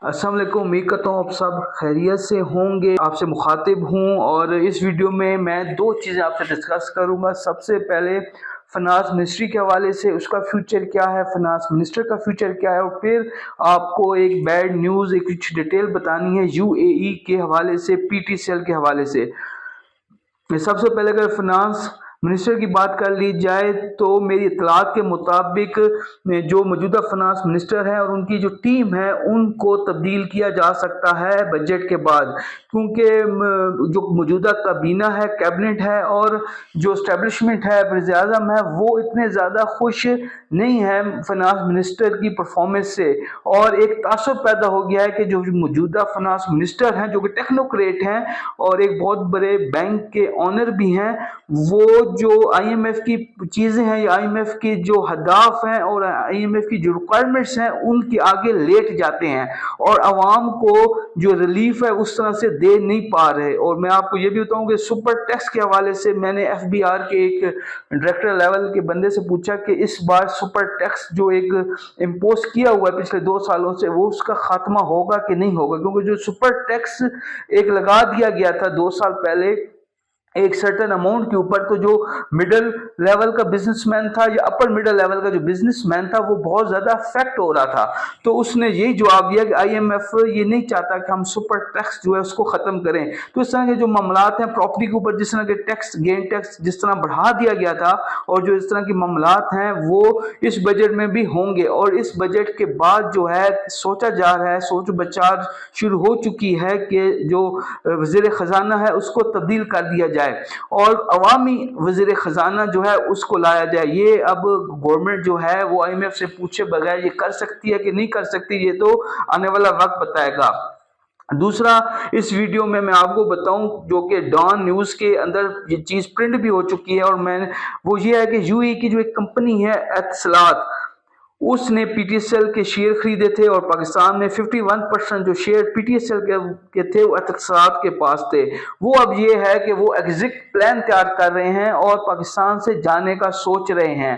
अस्सलाम वालेकुम। उम्मीद करता हूँ आप सब खैरियत से होंगे। आपसे मुखातिब हूँ और इस वीडियो में मैं दो चीज़ें आपसे डिस्कस करूँगा। सबसे पहले फाइनेंस मिनिस्ट्री के हवाले से उसका फ्यूचर क्या है, फाइनेंस मिनिस्टर का फ्यूचर क्या है, और फिर आपको एक बैड न्यूज़, एक कुछ डिटेल बतानी है यूएई के हवाले से, पीटीसीएल के हवाले से। सबसे पहले अगर फाइनेंस मिनिस्टर की बात कर ली जाए तो मेरी इत्तलात के मुताबिक जो मौजूदा फाइनेंस मिनिस्टर हैं और उनकी जो टीम है उनको तब्दील किया जा सकता है बजट के बाद, क्योंकि जो मौजूदा काबीना है, कैबिनेट है और जो इस्टेब्लिशमेंट है, वज़ीर आज़म है, वो इतने ज़्यादा खुश नहीं है फाइनेंस मिनिस्टर की परफॉर्मेंस से। और एक तासुब पैदा हो गया है कि जो मौजूदा फाइनेंस मिनिस्टर हैं, जो कि टेक्नोक्रेट हैं और एक बहुत बड़े बैंक के ऑनर भी हैं, वो जो आईएमएफ की चीज़ें हैं या आईएमएफ की जो हदाफ हैं और आईएमएफ की जो रिक्वायरमेंट्स हैं उनके आगे लेट जाते हैं और आवाम को जो रिलीफ है उस तरह से दे नहीं पा रहे। और मैं आपको ये भी बताऊं कि सुपर टैक्स के हवाले से मैंने एफबीआर के एक डायरेक्टर लेवल के बंदे से पूछा कि इस बार सुपर टैक्स जो एक इम्पोज किया हुआ है पिछले 2 सालों से, वो उसका खात्मा होगा कि नहीं होगा, क्योंकि जो सुपर टैक्स एक लगा दिया गया था 2 साल पहले एक सर्टेन अमाउंट के ऊपर, तो जो मिडिल लेवल का बिजनेसमैन था या अपर मिडिल लेवल का जो बिजनेसमैन था वो बहुत ज़्यादा अफेक्ट हो रहा था। तो उसने यही जवाब दिया कि आईएमएफ ये नहीं चाहता कि हम सुपर टैक्स जो है उसको ख़त्म करें। तो इस तरह के जो मामलात हैं प्रॉपर्टी के ऊपर, जिस तरह के टैक्स, गेन टैक्स जिस तरह बढ़ा दिया गया था, और जो इस तरह की मामलात हैं वो इस बजट में भी होंगे। और इस बजट के बाद जो है सोचा जा रहा है, सोच बचार शुरू हो चुकी है कि जो वज़ीर ख़जाना है उसको तब्दील कर दिया जाए और अवामी वज़ीर ख़जाना जो है उसको लाया जाए। ये अब गवर्नमेंट जो है वो आईएमएफ से पूछे बगैर ये कर सकती है कि नहीं कर सकती, ये तो आने वाला वक्त बताएगा। दूसरा, इस वीडियो में मैं आपको बताऊं जो कि डॉन न्यूज़ के अंदर ये चीज़ प्रिंट भी हो चुकी है, और मैं वो ये है कि यूएई की जो एक कंपनी है एतिसलात, उसने पीटीसीएल के शेयर खरीदे थे और पाकिस्तान में 51% जो शेयर पीटीसीएल के थे वो एतिसलात के पास थे। वो अब ये है कि वो एग्जिट प्लान तैयार कर रहे हैं और पाकिस्तान से जाने का सोच रहे हैं।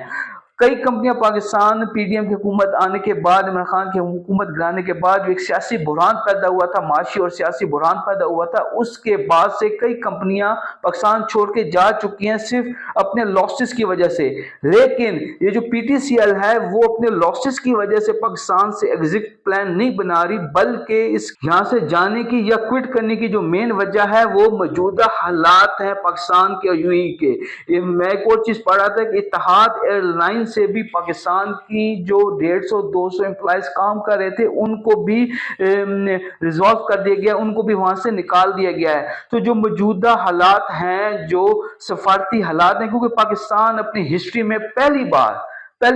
कई कंपनियां पाकिस्तान, पीडीएम की हुकूमत आने के बाद, इमरान खान की हुकूमत गिराने के बाद जो एक सियासी बुहरान पैदा हुआ था, माशी और सियासी बुहरान पैदा हुआ था, उसके बाद से कई कंपनियां पाकिस्तान छोड़ के जा चुकी हैं सिर्फ अपने लॉसेस की वजह से। लेकिन ये जो पीटीसीएल है वो अपने लॉसेस की वजह से पाकिस्तान से एग्जिट प्लान नहीं बना रही, बल्कि इस यहाँ से जाने की या क्विट करने की जो मेन वजह है वो मौजूदा हालात हैं पाकिस्तान के और यूएई के। मैं एक और चीज़ पढ़ रहा था कि इत्तेहाद एयरलाइन से भी पाकिस्तान की जो 150-200 एम्प्लॉइज काम कर रहे थे उनको भी रिजॉल्व कर दिया गया, उनको भी वहां से निकाल दिया गया है। तो जो मौजूदा हालात हैं, जो सफारती हालात हैं, क्योंकि पाकिस्तान अपनी हिस्ट्री में पहली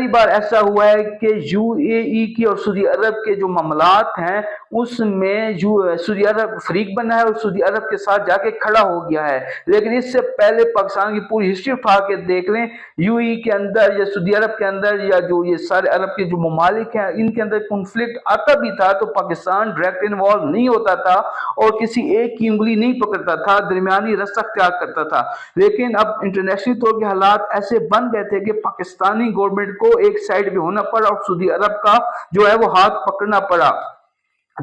बार ऐसा हुआ है कि यूएई की और सऊदी अरब के जो मामलात हैं उसमें सऊदी अरब फरीक बना है और सऊदी अरब के साथ जाके खड़ा हो गया है। लेकिन इससे पहले पाकिस्तान की पूरी हिस्ट्री उठा के देख लें, यूएई के अंदर या सऊदी अरब के अंदर या जो ये सारे अरब के जो ममालिक हैं इनके अंदर कॉन्फ्लिक्ट आता भी था तो पाकिस्तान डायरेक्ट इन्वॉल्व नहीं होता था और किसी एक की उंगली नहीं पकड़ता था, दरमियानी रास्ता अख्तियार करता था। लेकिन अब इंटरनेशनल तौर के हालात ऐसे बन गए थे कि पाकिस्तानी गवर्नमेंट को एक साइड पे होना पड़ा और सऊदी अरब का जो है वो हाथ पकड़ना पड़ा।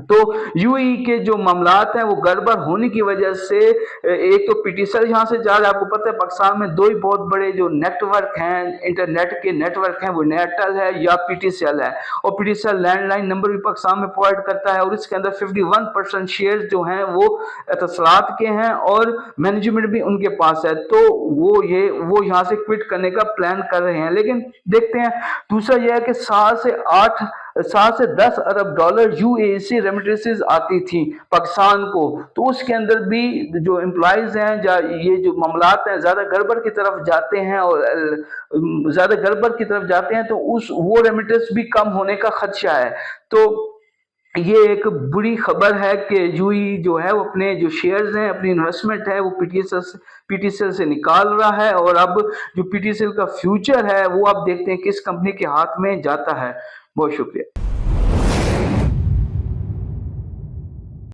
तो यूएई के जो मामलात हैं वो गड़बड़ होने की वजह से एक तो पीटीसीएल यहाँ से जा रहा है। आपको पता है पाकिस्तान में दो ही बहुत बड़े जो नेटवर्क हैं, इंटरनेट के नेटवर्क हैं, वो एयरटेल है या पीटीसीएल है। और पीटीसीएल लैंडलाइन नंबर भी पाकिस्तान में प्रोवाइड करता है और इसके अंदर 51% शेयर जो हैं वो एतिसलात के हैं और मैनेजमेंट भी उनके पास है। तो वो यहाँ से क्विट करने का प्लान कर रहे हैं। लेकिन देखते हैं। दूसरा यह है कि 7 से 10 अरब डॉलर यूएई से रेमिटेंसेस आती थी पाकिस्तान को, तो उसके अंदर भी जो एम्प्लॉइज हैं ये जो मामलात हैं ज़्यादा गड़बड़ की तरफ जाते हैं तो वो रेमिटेंस भी कम होने का खदशा है। तो ये एक बुरी खबर है कि यूएई जो है वो अपने जो शेयर्स हैं, अपनी इन्वेस्टमेंट है वो पीटीसीएल से निकाल रहा है और अब जो पीटीसीएल का फ्यूचर है वो अब देखते हैं किस कंपनी के हाथ में जाता है। बहुत शुक्रिया।